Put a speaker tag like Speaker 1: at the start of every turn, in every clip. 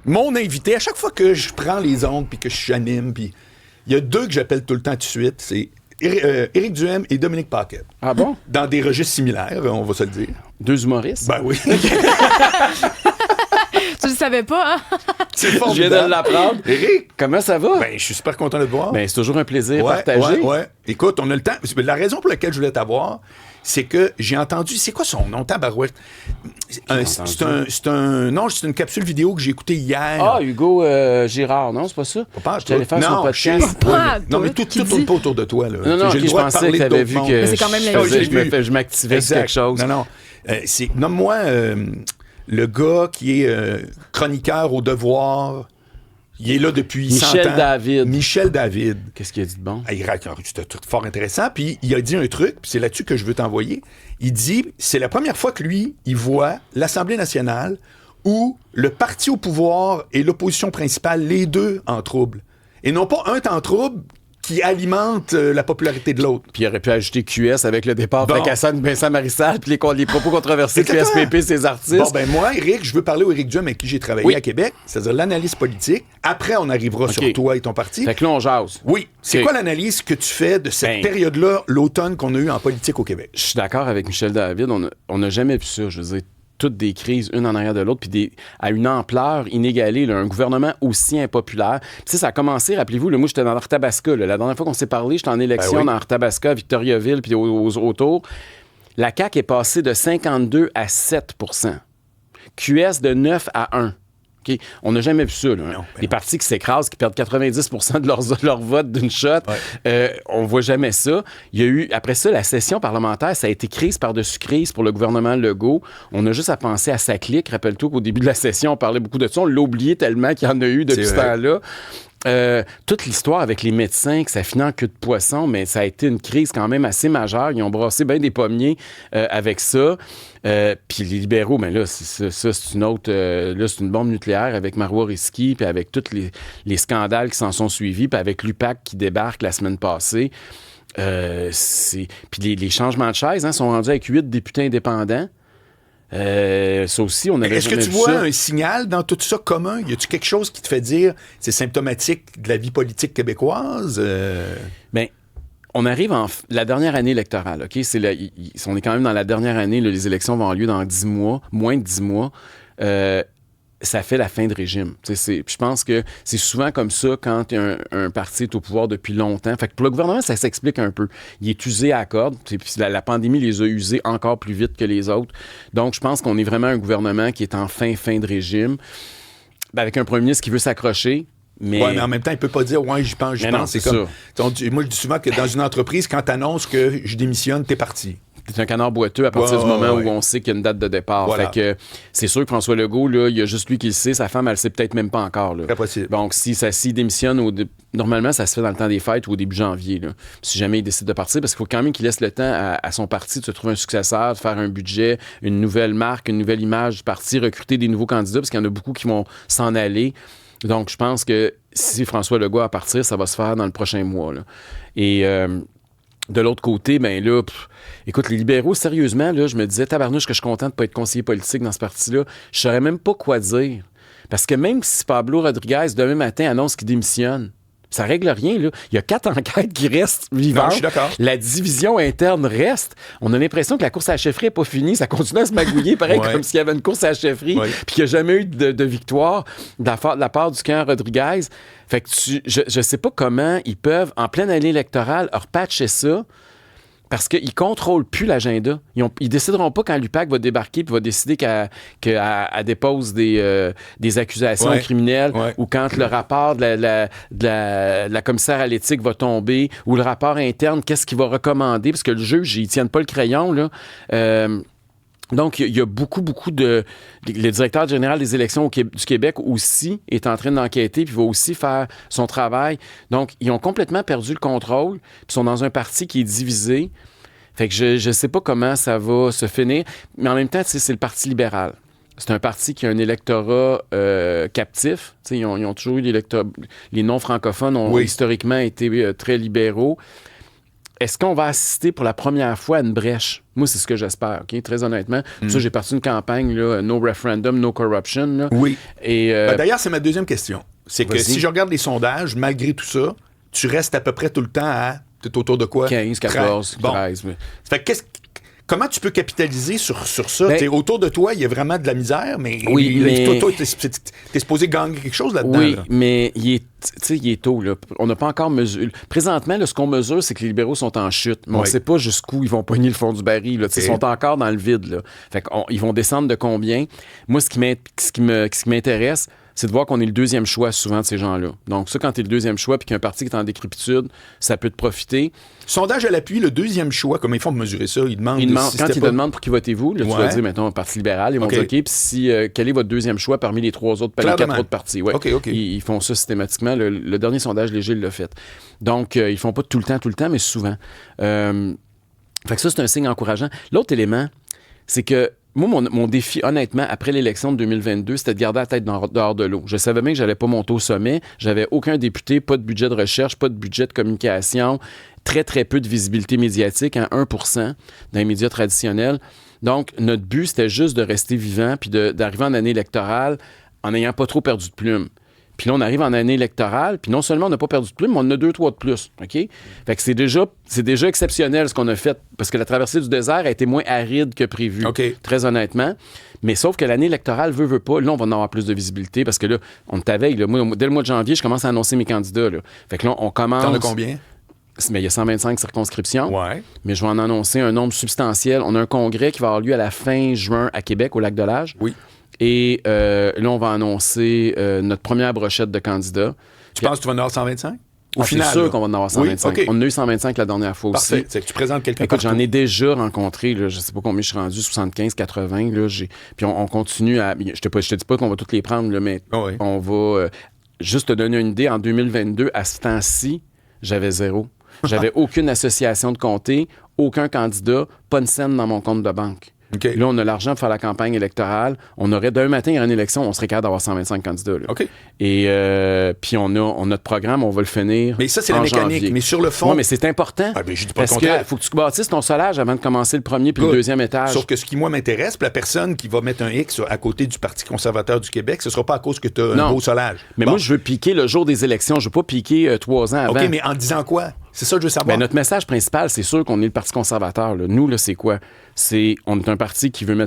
Speaker 1: mon invité, à chaque fois que je prends les ondes puis que j'anime, puis il y a deux que j'appelle tout le temps tout de suite, c'est Éric Duhem et Dominique Paquette.
Speaker 2: Ah bon?
Speaker 1: Dans des registres similaires, on va se le dire.
Speaker 2: Deux humoristes?
Speaker 1: Ben oui.
Speaker 3: Tu le savais pas, hein?
Speaker 1: C'est
Speaker 2: Je
Speaker 1: formidable.
Speaker 2: viens de l'apprendre.
Speaker 1: Éric,
Speaker 2: Comment ça va?
Speaker 1: ben, je suis super content de te voir.
Speaker 2: Ben, c'est toujours un plaisir
Speaker 1: Ouais,
Speaker 2: partagé.
Speaker 1: ouais. Écoute, on a le temps. La raison pour laquelle je voulais t'avoir, c'est que j'ai entendu... C'est quoi son nom, tabarouette? C'est une capsule vidéo que j'ai écoutée hier.
Speaker 2: Ah, Hugo Girard, non, c'est pas ça?
Speaker 1: Pas
Speaker 2: Je suis allé faire son
Speaker 1: chien.
Speaker 2: podcast.
Speaker 3: Pas
Speaker 1: Non, mais
Speaker 3: toi
Speaker 1: tout
Speaker 3: qui
Speaker 1: tourne
Speaker 3: dis.
Speaker 1: pas autour de toi. Là.
Speaker 2: Non,
Speaker 1: J'ai
Speaker 2: ok,
Speaker 1: le
Speaker 2: je
Speaker 1: droit de
Speaker 2: pensais
Speaker 1: parler
Speaker 2: que t'avais
Speaker 1: d'autres
Speaker 2: vu
Speaker 1: mondes.
Speaker 2: que
Speaker 3: Mais c'est quand même l'invité.
Speaker 2: je m'activais sur quelque chose.
Speaker 1: Non. Nomme-moi le gars qui est chroniqueur au Devoir. Il est là depuis 100 ans.
Speaker 2: Michel David.
Speaker 1: Michel David.
Speaker 2: Qu'est-ce qu'il a dit de bon?
Speaker 1: Il raconte, c'était un truc fort intéressant. Puis il a dit un truc, puis c'est là-dessus que je veux t'envoyer. Il dit, c'est la première fois que lui, il voit l'Assemblée nationale où le parti au pouvoir et l'opposition principale, les deux en trouble. Et non pas un en trouble qui alimente la popularité de l'autre.
Speaker 2: Puis il aurait pu ajouter QS avec le départ
Speaker 1: Bon.
Speaker 2: fracassant de Vincent Marissal puis les propos controversés de
Speaker 1: Exactement.
Speaker 2: QSPP, ses artistes.
Speaker 1: Bon, ben moi, Éric, je veux parler au Éric Duhem avec qui j'ai travaillé
Speaker 2: Oui.
Speaker 1: à Québec, c'est-à-dire l'analyse politique. Après, on arrivera sur toi et ton parti.
Speaker 2: Fait que là, on jase.
Speaker 1: Oui. C'est
Speaker 2: Ok.
Speaker 1: quoi l'analyse que tu fais de cette
Speaker 2: Ben.
Speaker 1: période-là, l'automne qu'on a eu en politique au Québec?
Speaker 2: Je suis d'accord avec Michel David. On n'a jamais vu ça. Je veux dire, toutes des crises, une en arrière de l'autre, puis à une ampleur inégalée, là, un gouvernement aussi impopulaire. Puis, tu sais, ça a commencé, rappelez-vous, là, moi, j'étais dans l'Arthabasca. La dernière fois qu'on s'est parlé, j'étais en élection
Speaker 1: Ben oui.
Speaker 2: dans l'Arthabasca, Victoriaville, puis aux autours. La CAQ est passée de 52 à 7 QS de 9 à 1. OK? On n'a jamais vu ça. Là, hein. Les partis qui s'écrasent, qui perdent 90 de leur vote d'une shot, on ne voit jamais ça. Il y a eu, après ça, la session parlementaire, ça a été crise par-dessus crise pour le gouvernement Legault. On a juste à penser à sa clique. Rappelle-toi qu'au début de la session, on parlait beaucoup de ça. On l'a oublié tellement qu'il y en a eu depuis ce temps-là. Toute l'histoire avec les médecins, que ça finit en queue de poisson, mais ça a été une crise quand même assez majeure. Ils ont brassé bien des pommiers avec ça. Puis les libéraux, ben là, c'est une autre... là, c'est une bombe nucléaire avec Marois Risky, puis avec tous les scandales qui s'en sont suivis, puis avec l'UPAC qui débarque la semaine passée. Puis les changements de chaise sont rendus avec 8 députés indépendants. Ça aussi, on avait
Speaker 1: Est-ce que
Speaker 2: jamais
Speaker 1: tu
Speaker 2: vu
Speaker 1: vois
Speaker 2: ça.
Speaker 1: un signal dans tout ça commun? Y a-tu quelque chose qui te fait dire c'est symptomatique de la vie politique québécoise?
Speaker 2: Ben, on arrive la dernière année électorale, OK? On est quand même dans la dernière année, là, les élections vont avoir lieu dans 10 mois, moins de 10 mois. Ça fait la fin de régime. Je pense que c'est souvent comme ça quand un parti est au pouvoir depuis longtemps. Fait que pour le gouvernement, ça s'explique un peu. Il est usé à la corde. Puis la pandémie les a usés encore plus vite que les autres. Donc, je pense qu'on est vraiment un gouvernement qui est en fin de régime, avec un premier ministre qui veut s'accrocher. Mais
Speaker 1: En même temps, il peut pas dire ouais, j'y pense.
Speaker 2: Non,
Speaker 1: C'est
Speaker 2: c'est
Speaker 1: comme.
Speaker 2: ça.
Speaker 1: Moi, je dis souvent que dans une entreprise, quand tu annonces que je démissionne, t'es parti.
Speaker 2: C'est un canard boiteux à partir du moment où on sait qu'il y a une date de départ.
Speaker 1: Voilà.
Speaker 2: Fait que c'est sûr que François Legault, là, il y a juste lui qui le sait. Sa femme, elle le sait peut-être même pas encore. Là.
Speaker 1: Très possible.
Speaker 2: Donc, s'il démissionne, normalement, ça se fait dans le temps des fêtes ou au début janvier. Là. Si jamais il décide de partir, parce qu'il faut quand même qu'il laisse le temps à son parti de se trouver un successeur, de faire un budget, une nouvelle marque, une nouvelle image du parti, recruter des nouveaux candidats, parce qu'il y en a beaucoup qui vont s'en aller. Donc, je pense que si François Legault va partir, ça va se faire dans le prochain mois. Là. Et de l'autre côté, ben là, écoute, les libéraux, sérieusement, là, je me disais, tabarnouche, que je suis content de ne pas être conseiller politique dans ce parti-là. Je ne saurais même pas quoi dire. Parce que même si Pablo Rodriguez, demain matin, annonce qu'il démissionne, ça règle rien, là. Il y a 4 enquêtes qui restent vivantes.
Speaker 1: Non, je suis d'accord.
Speaker 2: La division interne reste. On a l'impression que la course à la chefferie n'est pas finie. Ça continue à se magouiller, pareil, comme s'il y avait une course à la chefferie, puis qu'il n'y a jamais eu de victoire de la part du camp Rodriguez. Fait que je sais pas comment ils peuvent, en pleine année électorale, repatcher ça, parce qu'ils ne contrôlent plus l'agenda. Ils décideront pas quand l'UPAC va débarquer et va décider qu'elle dépose des accusations criminelles ou quand le rapport de la commissaire à l'éthique va tomber ou le rapport interne, qu'est-ce qu'il va recommander, parce que le juge, ils ne tiennent pas le crayon, là. Donc, il y a beaucoup de... Le directeur général des élections du Québec aussi est en train d'enquêter puis va aussi faire son travail. Donc, ils ont complètement perdu le contrôle puis sont dans un parti qui est divisé. Fait que je sais pas comment ça va se finir. Mais en même temps, c'est le Parti libéral. C'est un parti qui a un électorat captif. Ils ont toujours eu les non-francophones ont historiquement été très libéraux. est-ce qu'on va assister pour la première fois à une brèche? Moi, c'est ce que j'espère, OK? Très honnêtement. Pour ça, j'ai parti une campagne, là, No Referendum, No Corruption. Là.
Speaker 1: Oui.
Speaker 2: Et,
Speaker 1: d'ailleurs, c'est ma deuxième question. C'est que si je regarde les sondages, malgré tout ça, tu restes à peu près tout le temps à... T'es autour de quoi?
Speaker 2: 15, 14, 13.
Speaker 1: Bon. Fait que comment tu peux capitaliser sur ça? Autour de toi, il y a vraiment de la misère, mais, toi, t'es supposé gagner quelque chose là-dedans.
Speaker 2: Oui,
Speaker 1: là.
Speaker 2: mais il est tôt. Là. On n'a pas encore mesuré. Présentement, là, ce qu'on mesure, c'est que les libéraux sont en chute. Mais on ne sait pas jusqu'où ils vont pogner le fond du baril. Là. Ils sont encore dans le vide. Là. Fait ils vont descendre de combien? Moi, ce qui m'intéresse, c'est de voir qu'on est le deuxième choix souvent de ces gens-là. Donc ça, quand tu es le deuxième choix puis qu'un parti qui est en décrépitude, ça peut te profiter.
Speaker 1: Sondage à l'appui, le deuxième choix, comment ils font pour mesurer ça? Ils demandent
Speaker 2: quand ils te demandent pour qui votez-vous, là, tu vas dire, mettons, Parti libéral, ils vont dire, OK, puis quel est votre deuxième choix parmi les quatre autres partis? Ouais.
Speaker 1: OK.
Speaker 2: Ils font ça systématiquement. Le dernier sondage léger, il l'a fait. Donc, ils font pas tout le temps, mais souvent. Fait que ça, c'est un signe encourageant. L'autre élément, c'est que moi, mon défi, honnêtement, après l'élection de 2022, c'était de garder la tête dehors de l'eau. Je savais bien que j'allais pas monter au sommet. J'avais aucun député, pas de budget de recherche, pas de budget de communication, très, très peu de visibilité médiatique, 1% dans les médias traditionnels. Donc, notre but, c'était juste de rester vivant puis d'arriver en année électorale en n'ayant pas trop perdu de plume. Puis là, on arrive en année électorale, puis non seulement on n'a pas perdu de plume, mais on en a 2-3 de plus, OK? Fait que c'est déjà exceptionnel ce qu'on a fait, parce que la traversée du désert a été moins aride que prévu, très honnêtement. Mais sauf que l'année électorale veut pas. Là, on va en avoir plus de visibilité, parce que là, on est à veille. Là. Moi, dès le mois de janvier, je commence à annoncer mes candidats. Là. Fait que là, on commence...
Speaker 1: T'en as combien?
Speaker 2: Mais il y a 125 circonscriptions.
Speaker 1: Ouais.
Speaker 2: Mais je vais en annoncer un nombre substantiel. On a un congrès qui va avoir lieu à la fin juin à Québec, au Lac-de-L'Âge.
Speaker 1: Oui.
Speaker 2: Et là, on va annoncer notre première brochette de candidats.
Speaker 1: Tu penses que tu vas en avoir 125?
Speaker 2: Au final, c'est sûr qu'on va en avoir 125. On en a eu 125 la dernière fois aussi.
Speaker 1: Parfait. C'est que tu présentes quelqu'un.
Speaker 2: Écoute, j'en ai déjà rencontré, là, je sais pas combien je suis rendu, 75, 80. Là, puis on continue à... Je te dis pas qu'on va toutes les prendre, là, mais on va... juste te donner une idée, en 2022, à ce temps-ci, j'avais 0. J'avais aucune association de comté, aucun candidat, pas une scène dans mon compte de banque.
Speaker 1: Okay.
Speaker 2: Là, on a l'argent pour faire la campagne électorale. On aurait, d'un matin, il y a une élection, on serait capable d'avoir 125 candidats. Là.
Speaker 1: OK.
Speaker 2: Et puis, on a notre programme, on va le finir.
Speaker 1: Mais ça, c'est la mécanique.
Speaker 2: Janvier.
Speaker 1: Mais sur le fond.
Speaker 2: Oui, mais c'est important.
Speaker 1: Ah, ben, je dis pas
Speaker 2: parce qu'il faut que tu bâtisses ton solage avant de commencer le premier puis le deuxième étage.
Speaker 1: Sauf que ce qui, moi, m'intéresse, la personne qui va mettre un X à côté du Parti conservateur du Québec, ce sera pas à cause que tu as un beau solage.
Speaker 2: Mais moi, je veux piquer le jour des élections. Je veux pas piquer 3 ans avant.
Speaker 1: OK, mais en disant quoi? C'est ça que je veux savoir.
Speaker 2: Ben, notre message principal, c'est sûr qu'on est le Parti conservateur. Là. Nous, là, c'est quoi? On est un parti qui veut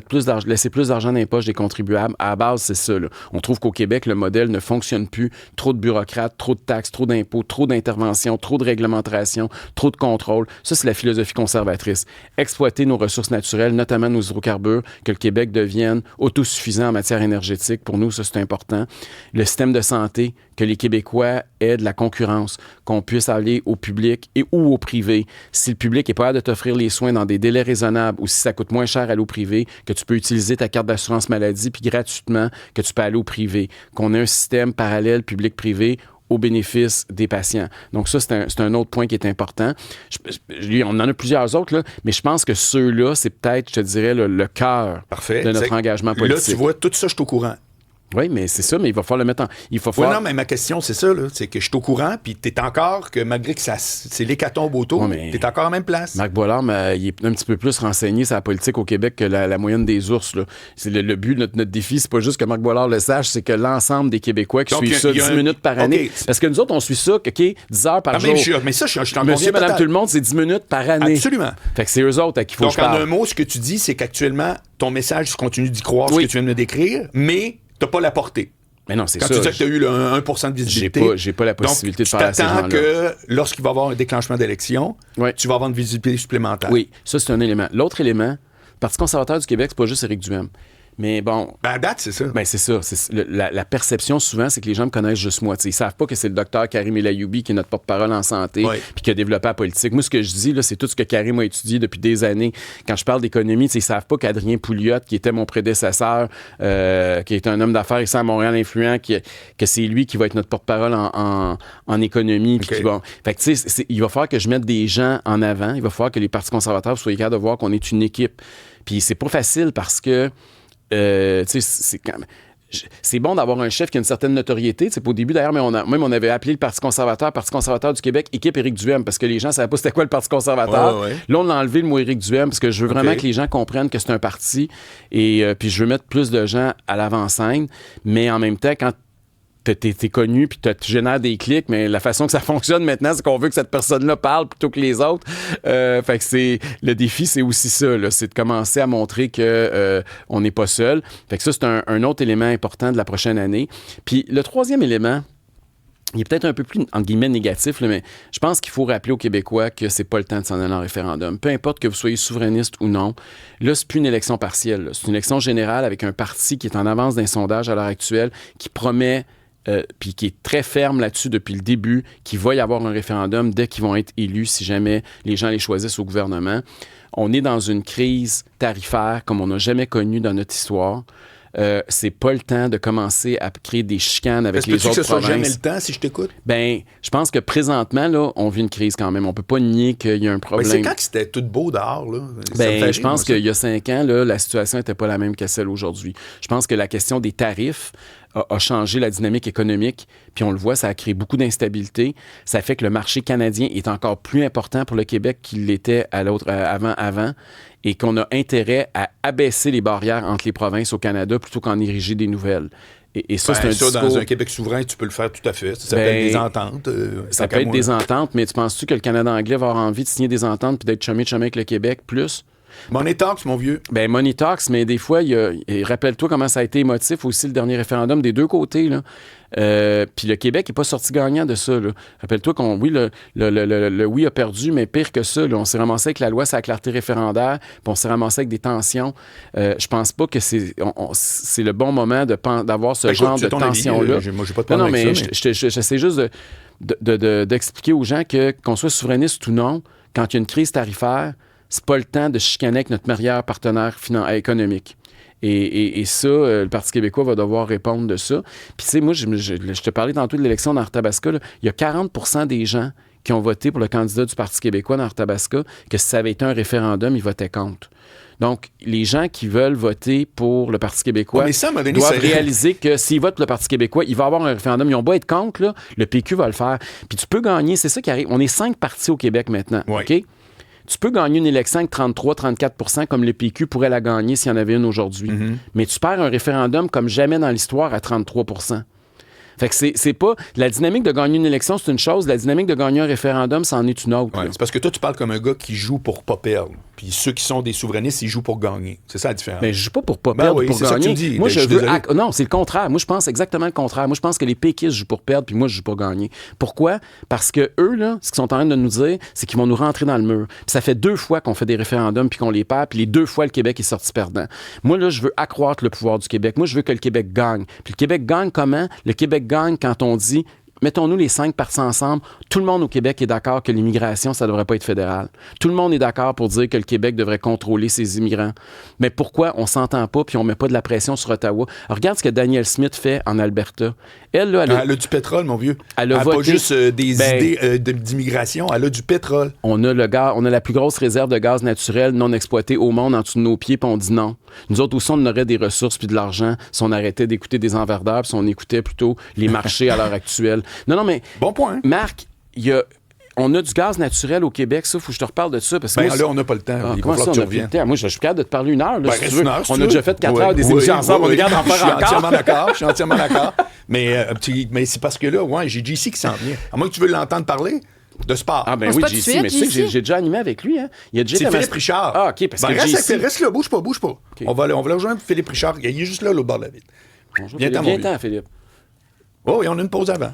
Speaker 2: laisser plus d'argent dans les poches des contribuables. À la base, c'est ça. Là. On trouve qu'au Québec, le modèle ne fonctionne plus. Trop de bureaucrates, trop de taxes, trop d'impôts, trop d'interventions, trop de réglementation, trop de contrôle. Ça, c'est la philosophie conservatrice. Exploiter nos ressources naturelles, notamment nos hydrocarbures, que le Québec devienne autosuffisant en matière énergétique. Pour nous, ça, c'est important. Le système de santé, que les Québécois aient de la concurrence, qu'on puisse aller au public ou au privé. Si le public est pas capable de t'offrir les soins dans des délais raisonnables ou si ça coûte moins cher aller au privé, que tu peux utiliser ta carte d'assurance maladie puis gratuitement que tu peux aller au privé. Qu'on ait un système parallèle public-privé au bénéfice des patients. Donc ça, c'est un autre point qui est important. On en a plusieurs autres, là, mais je pense que ceux-là, c'est peut-être, je te dirais, le cœur de notre engagement politique.
Speaker 1: Là, tu vois, tout ça, je suis au courant.
Speaker 2: Oui, mais c'est ça, mais il va falloir le mettre en...
Speaker 1: non, mais ma question, c'est ça, là. C'est que je suis au courant, puis t'es encore, que malgré que c'est l'hécatombe autour, t'es encore en même place.
Speaker 2: Marc Boilard, il est un petit peu plus renseigné sur la politique au Québec que la moyenne des ours, là. C'est le but de notre défi, c'est pas juste que Marc Boilard le sache, c'est que l'ensemble des Québécois qui suivent ça 10 minutes par année. Parce que nous autres, on suit ça, OK, 10 heures par jour.
Speaker 1: Mais ça, je t'en
Speaker 2: Monsieur, madame, tout le monde, c'est 10 minutes par année.
Speaker 1: Absolument.
Speaker 2: Fait que c'est eux autres à qui il faut que je parle.
Speaker 1: Donc, en un mot, ce que tu dis, c'est qu'actuellement, ton message, tu continues d'y croire, ce que tu viens de me décrire, mais t'as pas la portée.
Speaker 2: Mais non, c'est
Speaker 1: quand
Speaker 2: ça.
Speaker 1: Quand tu dis que tu as eu le 1% de visibilité.
Speaker 2: J'ai pas la possibilité de parler à ces gens-là.
Speaker 1: Donc, tu t'attends que lorsqu'il va y avoir un déclenchement d'élection, tu vas avoir une visibilité supplémentaire.
Speaker 2: Oui, ça, c'est un élément. L'autre élément, le Parti conservateur du Québec, c'est pas juste Éric Duhem. Mais bon...
Speaker 1: à date, c'est ça.
Speaker 2: Ben, c'est ça. La perception, souvent, c'est que les gens me connaissent juste moi. T'sais, ils savent pas que c'est le docteur Karim El-Ayoubi qui est notre porte-parole en santé puis qui a développé la politique. Moi, ce que je dis, là, c'est tout ce que Karim a étudié depuis des années. Quand je parle d'économie, ils savent pas qu'Adrien Pouliot, qui était mon prédécesseur, qui est un homme d'affaires ici à Montréal influent, que c'est lui qui va être notre porte-parole en économie. Puis fait que, il va falloir que je mette des gens en avant. Il va falloir que les partis conservateurs soient capables de voir qu'on est une équipe. Puis c'est pas facile parce que... c'est bon d'avoir un chef qui a une certaine notoriété. C'est pas au début, d'ailleurs, mais on avait appelé le Parti conservateur du Québec, équipe Éric Duhem, parce que les gens ne savaient pas c'était quoi le Parti conservateur.
Speaker 1: Ouais.
Speaker 2: Là, on a enlevé le mot Éric Duhem, parce que je veux vraiment que les gens comprennent que c'est un parti. Et puis, je veux mettre plus de gens à l'avant-scène. Mais en même temps, quand t'es connu puis tu génères des clics, mais la façon que ça fonctionne maintenant, c'est qu'on veut que cette personne-là parle plutôt que les autres. Fait que le défi, c'est aussi ça, là, c'est de commencer à montrer que on n'est pas seul. Fait que ça, c'est un autre élément important de la prochaine année. Puis le troisième élément, il est peut-être un peu plus, entre guillemets, négatif, là, mais je pense qu'il faut rappeler aux Québécois que c'est pas le temps de s'en aller en référendum. Peu importe que vous soyez souverainiste ou non, là, c'est plus une élection partielle. Là. C'est une élection générale avec un parti qui est en avance d'un sondage à l'heure actuelle, qui promet puis qui est très ferme là-dessus depuis le début, qu'il va y avoir un référendum dès qu'ils vont être élus, si jamais les gens les choisissent au gouvernement. On est dans une crise tarifaire comme on n'a jamais connue dans notre histoire. C'est pas le temps de commencer à créer des chicanes avec les autres provinces. Est-ce que ce soit
Speaker 1: jamais le temps, si je t'écoute?
Speaker 2: Ben, je pense que présentement, là, on vit une crise quand même. On peut pas nier qu'il y a un problème.
Speaker 1: C'est quand que c'était tout beau dehors, là?
Speaker 2: Ben, je pense qu'il y a 5 ans, là, la situation n'était pas la même que celle aujourd'hui. Je pense que la question des tarifs a changé la dynamique économique, puis on le voit, ça a créé beaucoup d'instabilité. Ça fait que le marché canadien est encore plus important pour le Québec qu'il l'était avant, et qu'on a intérêt à abaisser les barrières entre les provinces au Canada plutôt qu'en ériger des nouvelles. Et ça, c'est un discours...
Speaker 1: dans un Québec souverain, tu peux le faire tout à fait. Ça s'appelle des ententes.
Speaker 2: Ça peut être des ententes, mais tu penses-tu que le Canada anglais va avoir envie de signer des ententes puis d'être chumé avec le Québec plus?
Speaker 1: Money Talks, mon vieux.
Speaker 2: Ben, Money Talks, mais des fois, rappelle-toi comment ça a été émotif aussi, le dernier référendum des deux côtés, là. Puis le Québec n'est pas sorti gagnant de ça, là. Rappelle-toi le oui a perdu, mais pire que ça, là, on s'est ramassé avec la loi sur la clarté référendaire, puis on s'est ramassé avec des tensions. Je pense pas que c'est le bon moment d'avoir ce genre de tension-là.
Speaker 1: Moi, j'ai pas de problème
Speaker 2: avec ça.
Speaker 1: Mais
Speaker 2: j'essaie juste d'expliquer aux gens qu'on soit souverainiste ou non, quand il y a une crise tarifaire, c'est pas le temps de chicaner avec notre meilleur partenaire économique. Et ça, le Parti québécois va devoir répondre de ça. Puis, tu sais, moi, je te parlais tantôt de l'élection dans Arthabasca. Là. Il y a 40% des gens qui ont voté pour le candidat du Parti québécois dans Arthabasca que si ça avait été un référendum, ils votaient contre. Donc, les gens qui veulent voter pour le Parti québécois doivent réaliser que s'ils votent pour le Parti québécois, il va y avoir un référendum. Ils ont beau être contre, là, le PQ va le faire. Puis tu peux gagner, c'est ça qui arrive. On est 5 partis au Québec maintenant, OK? Tu peux gagner une élection avec 33-34 % comme le PQ pourrait la gagner s'il y en avait une aujourd'hui. Mm-hmm. Mais tu perds un référendum comme jamais dans l'histoire à 33 %. Fait que c'est pas... La dynamique de gagner une élection, c'est une chose. La dynamique de gagner un référendum, c'en est une autre.
Speaker 1: Ouais, c'est parce que toi, tu parles comme un gars qui joue pour pas perdre. Puis ceux qui sont des souverainistes, ils jouent pour gagner. C'est ça la différence.
Speaker 2: Mais je joue pas pour pas perdre, pour gagner. Ça que tu me dis. Moi, je veux... Non, c'est le contraire. Moi, je pense exactement le contraire. Moi, je pense que les péquistes jouent pour perdre, puis moi, je joue pour gagner. Pourquoi? Parce que eux, là, ce qu'ils sont en train de nous dire, c'est qu'ils vont nous rentrer dans le mur. Puis ça fait 2 fois qu'on fait des référendums puis qu'on les perd, puis les 2 fois, le Québec est sorti perdant. Moi, là, je veux accroître le pouvoir du Québec. Moi, je veux que le Québec gagne. Puis le Québec gagne comment? Le Québec gagne quand on dit... Mettons-nous les 5 partis ensemble. Tout le monde au Québec est d'accord que l'immigration, ça ne devrait pas être fédéral. Tout le monde est d'accord pour dire que le Québec devrait contrôler ses immigrants. Mais pourquoi on ne s'entend pas puis on ne met pas de la pression sur Ottawa? Alors, regarde ce que Danielle Smith fait en Alberta. Elle, là, elle a du
Speaker 1: pétrole, mon vieux.
Speaker 2: Elle a voté,
Speaker 1: pas juste des idées d'immigration, elle a du pétrole.
Speaker 2: On a la plus grosse réserve de gaz naturel non exploitée au monde en dessous de nos pieds, puis on dit non. Nous autres aussi, on aurait des ressources puis de l'argent si on arrêtait d'écouter des enverdeurs, puis si on écoutait plutôt les marchés à l'heure actuelle. Non, mais...
Speaker 1: Bon point.
Speaker 2: Marc, on a du gaz naturel au Québec, ça, faut que je te reparle de ça. Parce que
Speaker 1: là, on n'a pas le temps.
Speaker 2: Comment ça, on n'a plus le temps? Moi, je suis capable de te parler 1 heure. Là, si tu veux. On a déjà fait 4 heures des émissions ensemble. On est capable d'en faire encore.
Speaker 1: Je suis entièrement d'accord. Mais c'est parce que là, j'ai JC qui s'en vient. À moins que tu veux l'entendre parler de sport.
Speaker 2: Ah, ben oui, JC, mais tu sais que j'ai déjà animé avec lui. Hein.
Speaker 1: C'est Philippe Richard.
Speaker 2: Ah, OK, parce que JC...
Speaker 1: Reste là, bouge pas. Okay. On va le rejoindre, Philippe Richard. Il est juste là, au bord de la ville.
Speaker 2: Bonjour, viens-t'en, Philippe.
Speaker 1: Oh, et on a une pause avant.